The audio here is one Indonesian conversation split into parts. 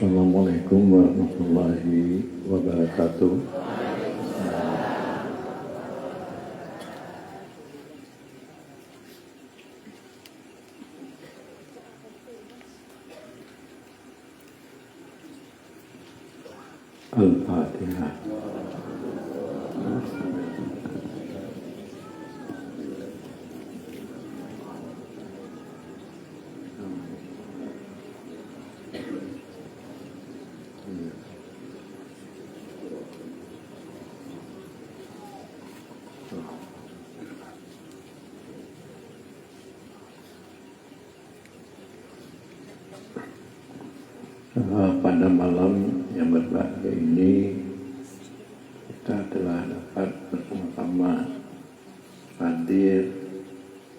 Assalamualaikum warahmatullahi wabarakatuh. Al-Fatihah. Pada malam yang berbahagia ini kita telah dapat bersama-sama hadir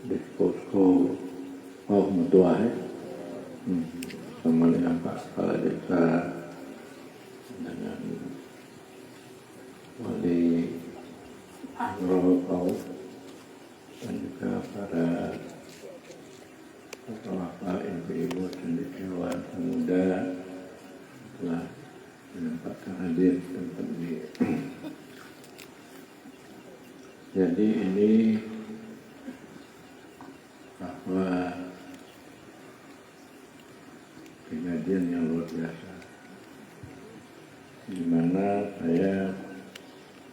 di posko Mutua bersama dengan Pak Kepala Desa, dengan Wali Rokau, dan juga para bapak, ibu-ibu, cendekiawan pemuda telah menyempatkan hadir di tempat ini. Jadi ini bahwa kejadian yang luar biasa, di mana saya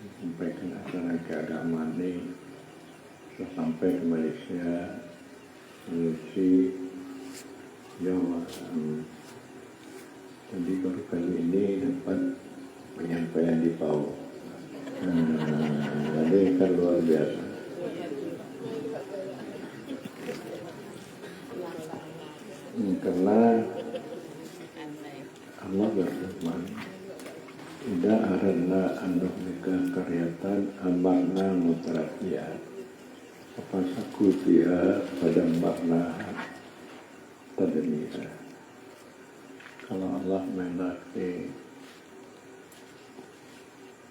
menyampaikan acara keagamaan ini setelah sampai ke Malaysia, Sulawesi, Jawa. Jadi baru kali ini dapat penyampaian di PAU. Jadi kan luar biasa. Karena Allah berfirman, "Ida aradna an nuhlika qaryatan amarna mutrafiha, fasaku fiha fadammarna tadmira." Kalau Allah menghendaki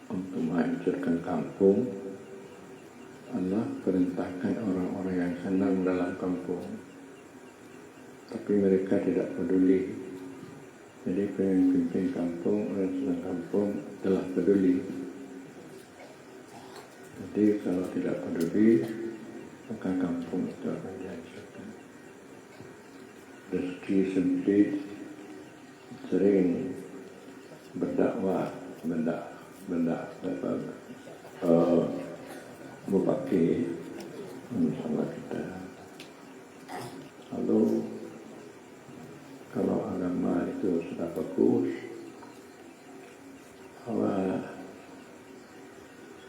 untuk menghancurkan kampung, Allah perintahkan orang-orang yang senang dalam kampung, tapi mereka tidak peduli. Jadi pemimpin kampung, orang senang kampung telah peduli. Jadi kalau tidak peduli, maka kampung itu akan dihancurkan. Rezeki sempit, sering berdakwah, mubaki bersama kita. Lalu kalau agama itu sudah bagus, Allah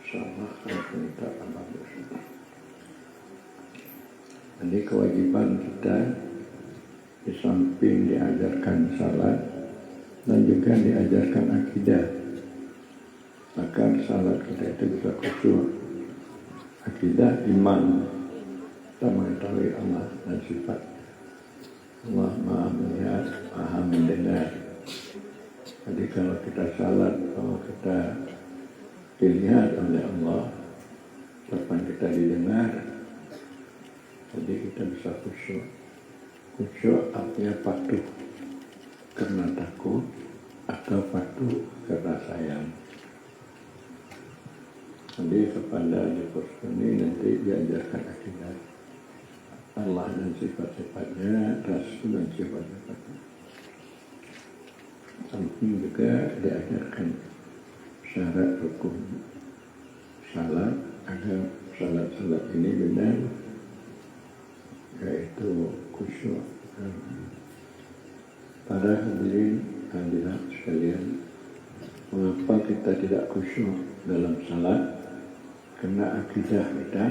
insyaallah kita akan bagus. Jadi kewajiban kita di samping diajarkan salat dan juga diajarkan akidah, maka salat kita itu bisa khusyuk. Akidah iman, kita mengetahui Allah dan sifat Allah Maha melihat, Maha mendengar. Jadi kalau kita salat, kalau kita dilihat oleh Allah, kapan kita didengar, jadi kita bisa khusyuk. Khusyuk artinya patuh karena takut atau patuh karena sayang. Jadi kepada di posko ini nanti diajarkan akidah Allah dan sifat-sifatnya, Rasul dan sifat-sifatnya. Samping juga diajarkan syarat rukun salat agar salat ini benar, yaitu khusyuk. Para hadirin hadirat sekalian, mengapa kita tidak khusyuk dalam salat? Karena akidah kita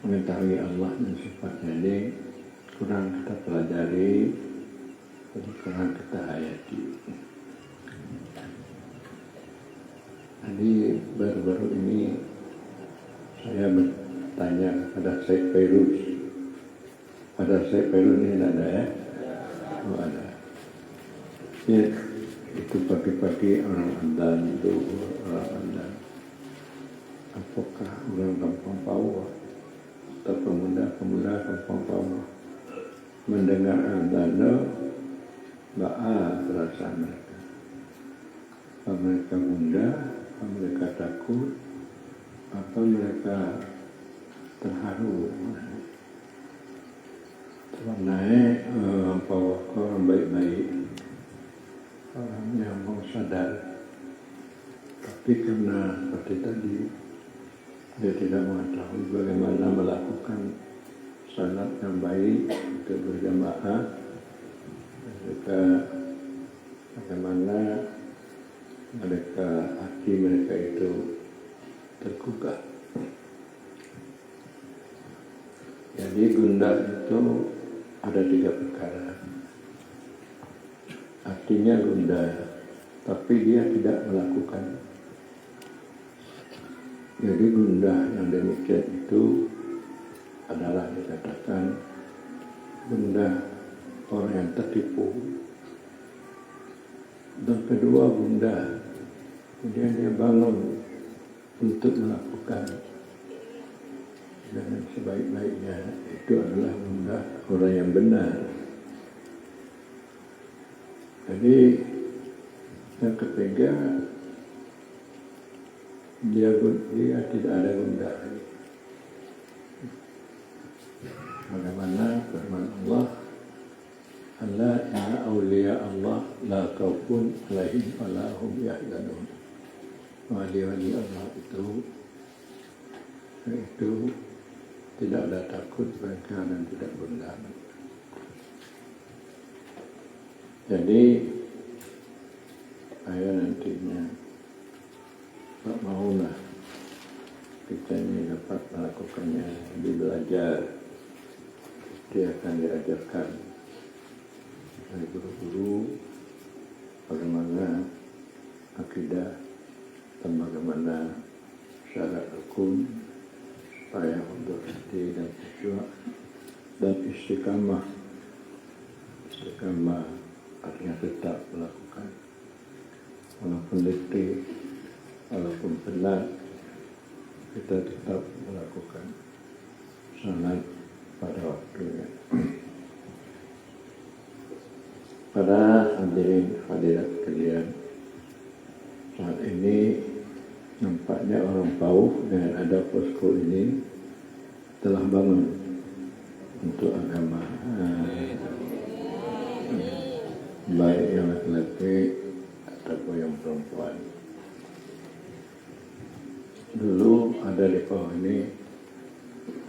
mengetahui Allah dan sifatnya ini kurang kita pelajari, jadi kurang kita hayati. Jadi baru-baru ini saya bertanya kepada Syekh Fairuz. Pada Syekh Fairuz ini ada ya? Oh ada. Ya, itu pagi-pagi orang Andan, orang Andan. Apakah orang Kampung Pawa atau pemuda-pemuda Kampung Pawa mendengar Andan perasaan mereka. Apa mereka gundah, apa mereka takut, apa mereka terharu. Sebenarnya orang baik-baik, orang yang mau sadar, tapi karena seperti tadi dia tidak mengetahui bagaimana melakukan salat yang baik untuk berjamaah, mereka bagaimana hati mereka itu tergugah. Jadi gundah itu ada 3 perkara. Artinya gundah, tapi dia tidak melakukan. Jadi gundah yang demikian itu adalah dikatakan gundah orang yang tertipu. Dan kedua gundah, kemudian dia bangun untuk melakukan dengan sebaik-baiknya, itu adalah gundah orang yang benar. Jadi yang ketiga, dia tidak ada gundah. Bagaimana firman Allah, "Alla inna awliya Allah la khaufun 'alaihim wa la hum yahzanun." Wali-wali Allah itu tidak ada takut mereka dan tidak gundah. Jadi saya nantinya tak maulah kita ini dapat melakukannya, lebih belajar. Dia akan diajarkan dari guru-guru bagaimana akidah dan bagaimana syarat hukum supaya berhati dan khusyuk dan istiqamah. Istiqamah artinya tetap melakukan walaupun letih, walaupun penat, kita tetap melakukan salat pada waktunya. Para hadirin hadirat sekalian, saat ini nampaknya orang Pauh dengan ada posko ini telah bangun untuk agama, baik yang laki-laki ataupun yang perempuan. Dulu ada di Pauh ini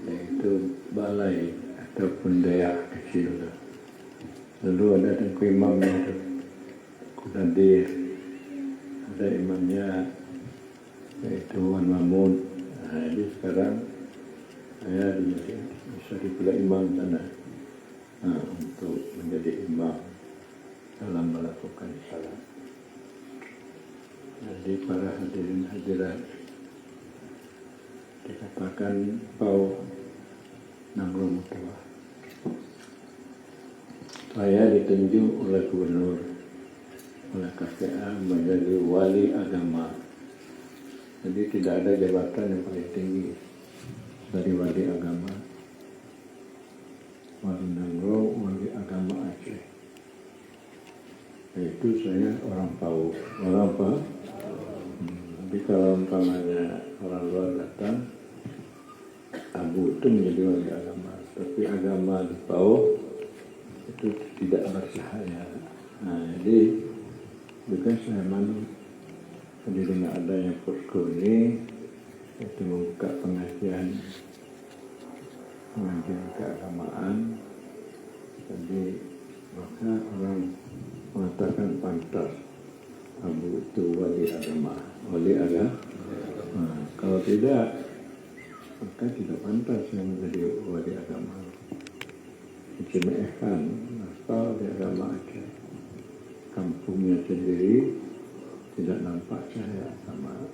yaitu balai ataupun dayak kecil. Lalu ada tengku imamnya itu, Kunadir, ada imamnya yaitu Wan Mamun. Jadi sekarang saya bisa dipilih imam sana untuk menjadi imam dalam melakukan salat. Jadi para hadirin hadirat, dikatakan Pauh Nangro Mutua. Saya ditunjuk oleh gubernur, oleh KPA menjadi wali agama. Jadi tidak ada jabatan yang paling tinggi dari wali agama. Wali Nangro, wali agama Aceh. Yaitu saya orang Pauh. Orang apa? Tapi kalau umpamanya orang luar datang, Abu itu menjadi wali agama. Tapi agama di Pauh itu tidak bersahaya. Jadi juga saya manut. Jadi dengan adanya posko ini, itu membuka pengajian keagamaan. Jadi maka orang mengatakan pantas Abu itu wali agama. Kalau tidak, maka tidak pantas yang menjadi wali agama. Dicemekan asal di agama Aceh, kampungnya sendiri tidak nampak cahaya agama.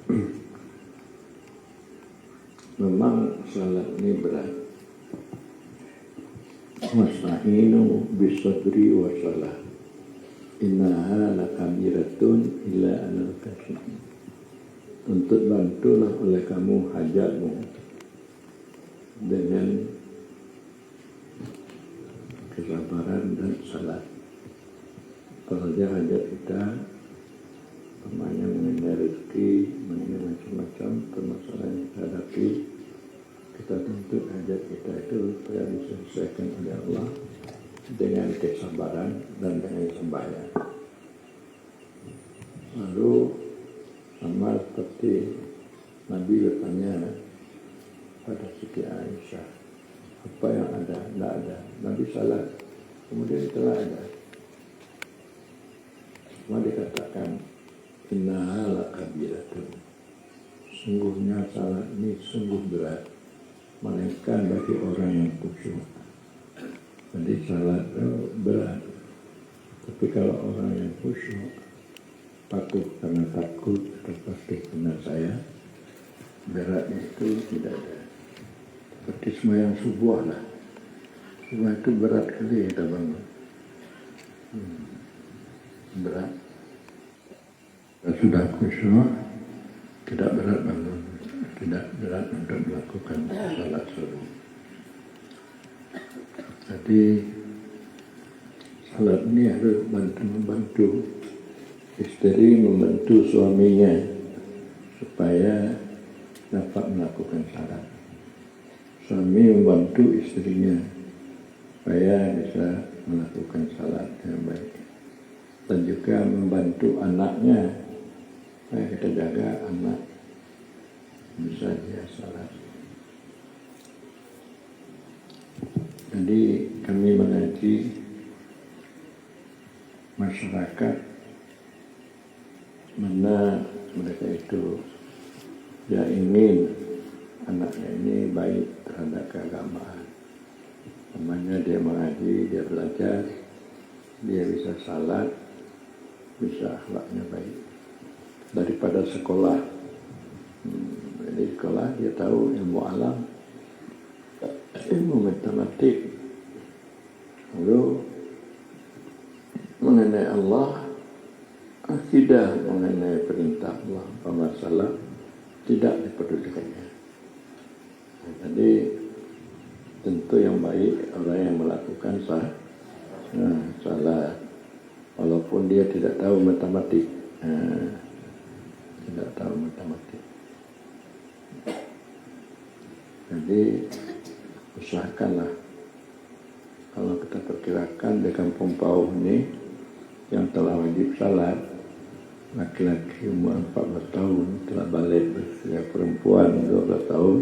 Memang salat ini berat. Wasta'inu bisabri wa salah, innaha lakabiratun illa alal khashi'in. Untuk bantulah oleh kamu hajatmu dengan kesabaran dan salat. saja hajat kita, namanya mengenai rezeki, mengenai macam-macam permasalahan yang kita hadapi. Kita tuntut hajat kita itu supaya diselesaikan oleh Allah dengan kesabaran dan dengan sembahyang. Lalu sama seperti Nabi bertanya pada Siti Aisyah, apa yang ada? Tidak ada. Nabi salat, kemudian telah ada. Cuma dikatakan innaha lakabiratun, sungguhnya salat ini sungguh berat, melainkan bagi orang yang khusyuk. Jadi salat berat, tapi kalau orang yang khusyuk, patuh karena takut atau patuh karena saya, beratnya itu tidak ada. Seperti sembahyang subuh lah, subuh itu berat kali kita bangun. Berat. Kalau sudah khusyuk, tidak berat bangun, tidak berat untuk melakukan salat subuh. Jadi salat ini harus membantu istri, membantu suaminya supaya dapat melakukan salat. Suami membantu istrinya supaya bisa melakukan salat yang baik. Dan juga membantu anaknya supaya kita jaga anak bisa dia salat. Jadi kami mengaji masyarakat mana mereka itu dia ingin anaknya ini baik terhadap keagamaan. Namanya dia mengaji, dia belajar, dia bisa salat, bisa akhlaknya baik. Daripada sekolah, jadi sekolah dia tahu ilmu alam, ilmu matematik, lalu mengenai Allah, akidah mengenai perintah Allah, masalah tidak dipedulikannya. Jadi tentu yang baik orang yang melakukan salah, walaupun dia tidak tahu matematik, tidak tahu matematik. Jadi usahakanlah, kalau kita perkirakan di Kampung Pauh ini yang telah wajib salat, laki-laki umur 14 tahun telah balik berusia, perempuan 12 tahun,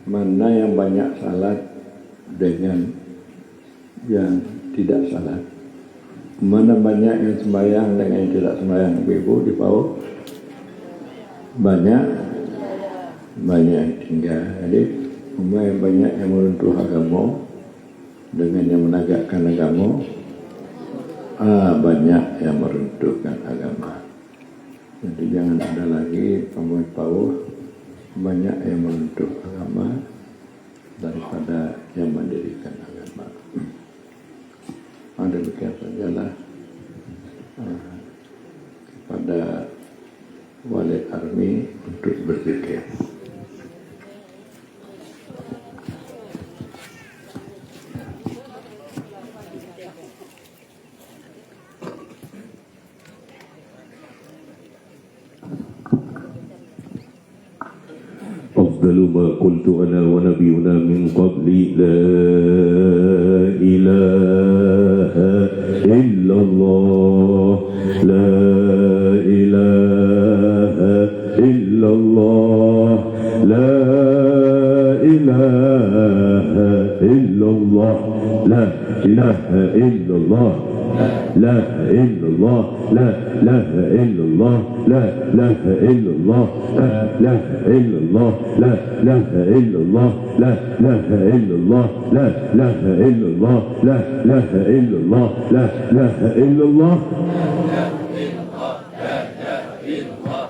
mana yang banyak salat dengan yang tidak salat? Mana banyak yang sembahyang dengan yang tidak sembahyang? Ibu di Pauh banyak yang tinggal. Jadi yang banyak yang meruntuh agama dengan yang menegakkan agama, banyak yang meruntuhkan agama. Jadi jangan ada lagi Pauh banyak yang meruntuh agama daripada yang mendirikan agama. Demikian sajalah kepada Walid Army untuk berzikir. أفضل ما قلت أنا ونبينا من قبل لا إله إلا الله لا إله إلا الله لا إله إلا الله لا إله إلا الله لا إله إلا الله لا إله إلا الله لا إله إلا الله لا إله إلا الله لا إله إلا الله لا إله إلا الله لا إله إلا الله لا إله إلا الله لا إله إلا الله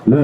لا